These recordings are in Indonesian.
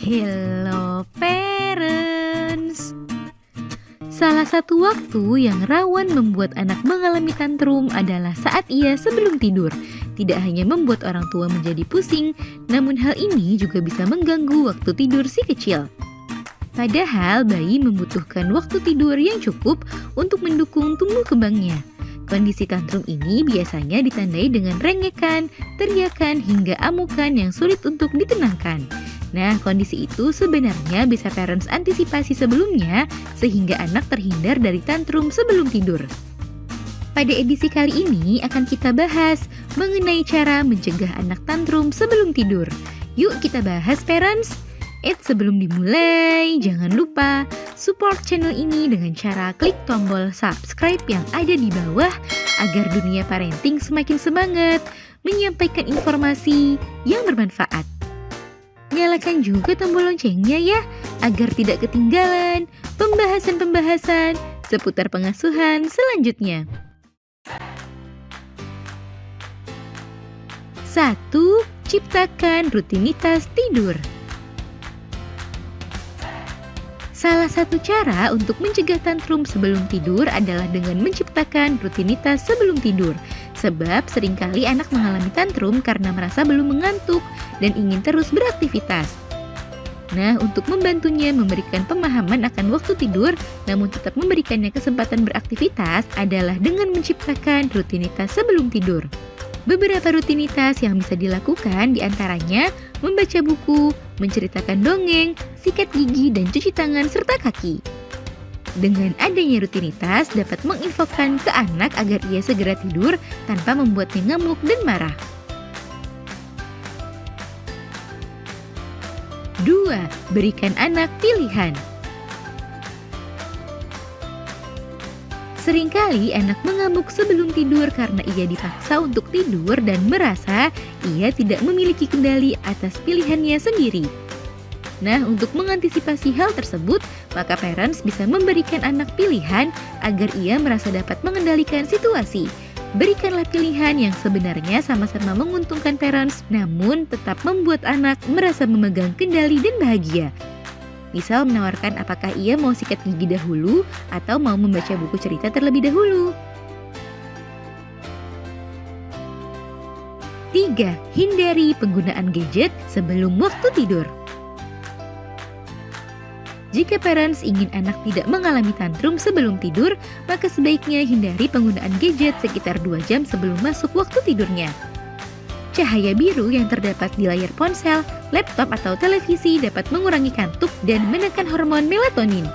Hello parents. Salah satu waktu yang rawan membuat anak mengalami tantrum adalah saat ia sebelum tidur. Tidak hanya membuat orang tua menjadi pusing, namun hal ini juga bisa mengganggu waktu tidur si kecil. Padahal bayi membutuhkan waktu tidur yang cukup untuk mendukung tumbuh kembangnya. Kondisi tantrum ini biasanya ditandai dengan rengekan, teriakan, hingga amukan yang sulit untuk ditenangkan. Nah, kondisi itu sebenarnya bisa parents antisipasi sebelumnya sehingga anak terhindar dari tantrum sebelum tidur. Pada edisi kali ini akan kita bahas mengenai cara mencegah anak tantrum sebelum tidur. Yuk kita bahas parents! Sebelum dimulai, jangan lupa support channel ini dengan cara klik tombol subscribe yang ada di bawah agar dunia parenting semakin semangat menyampaikan informasi yang bermanfaat. Nyalakan juga tombol loncengnya ya, agar tidak ketinggalan pembahasan-pembahasan seputar pengasuhan selanjutnya. 1. Ciptakan rutinitas tidur. Salah satu cara untuk mencegah tantrum sebelum tidur adalah dengan menciptakan rutinitas sebelum tidur. Sebab seringkali anak mengalami tantrum karena merasa belum mengantuk dan ingin terus beraktivitas. Nah, untuk membantunya memberikan pemahaman akan waktu tidur, namun tetap memberikannya kesempatan beraktivitas adalah dengan menciptakan rutinitas sebelum tidur. Beberapa rutinitas yang bisa dilakukan diantaranya membaca buku, menceritakan dongeng, sikat gigi, dan cuci tangan serta kaki. Dengan adanya rutinitas dapat menginfokan ke anak agar ia segera tidur tanpa membuatnya ngamuk dan marah. 2. Berikan anak pilihan. Seringkali anak mengamuk sebelum tidur karena ia dipaksa untuk tidur dan merasa ia tidak memiliki kendali atas pilihannya sendiri. Nah, untuk mengantisipasi hal tersebut, maka parents bisa memberikan anak pilihan agar ia merasa dapat mengendalikan situasi. Berikanlah pilihan yang sebenarnya sama-sama menguntungkan parents, namun tetap membuat anak merasa memegang kendali dan bahagia. Misal menawarkan apakah ia mau sikat gigi dahulu atau mau membaca buku cerita terlebih dahulu. 3. Hindari penggunaan gadget sebelum waktu tidur. Jika parents ingin anak tidak mengalami tantrum sebelum tidur, maka sebaiknya hindari penggunaan gadget sekitar 2 jam sebelum masuk waktu tidurnya. Cahaya biru yang terdapat di layar ponsel, laptop, atau televisi dapat mengurangi kantuk dan menekan hormon melatonin,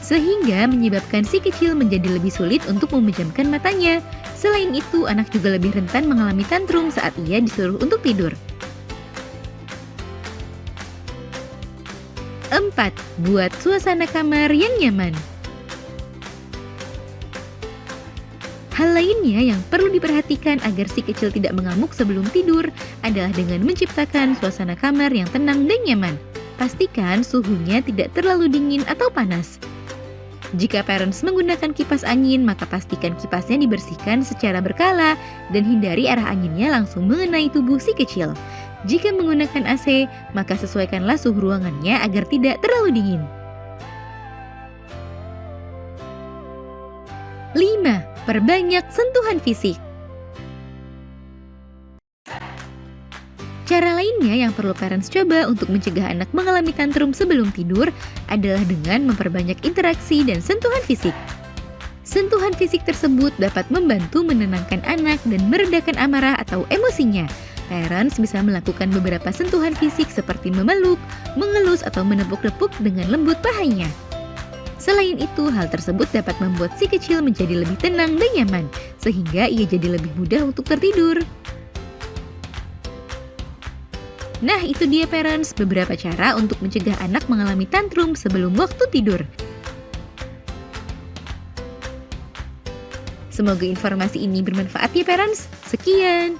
sehingga menyebabkan si kecil menjadi lebih sulit untuk memejamkan matanya. Selain itu, anak juga lebih rentan mengalami tantrum saat ia disuruh untuk tidur. 4. Buat suasana kamar yang nyaman. Hal lainnya yang perlu diperhatikan agar si kecil tidak mengamuk sebelum tidur adalah dengan menciptakan suasana kamar yang tenang dan nyaman. Pastikan suhunya tidak terlalu dingin atau panas. Jika parents menggunakan kipas angin, maka pastikan kipasnya dibersihkan secara berkala dan hindari arah anginnya langsung mengenai tubuh si kecil. Jika menggunakan AC, maka sesuaikanlah suhu ruangannya agar tidak terlalu dingin. 5. Perbanyak sentuhan fisik. Cara lainnya yang perlu parents coba untuk mencegah anak mengalami tantrum sebelum tidur adalah dengan memperbanyak interaksi dan sentuhan fisik. Sentuhan fisik tersebut dapat membantu menenangkan anak dan meredakan amarah atau emosinya. Parents bisa melakukan beberapa sentuhan fisik seperti memeluk, mengelus, atau menepuk-nepuk dengan lembut pahanya. Selain itu, hal tersebut dapat membuat si kecil menjadi lebih tenang dan nyaman, sehingga ia jadi lebih mudah untuk tertidur. Nah, itu dia parents, beberapa cara untuk mencegah anak mengalami tantrum sebelum waktu tidur. Semoga informasi ini bermanfaat ya parents. Sekian.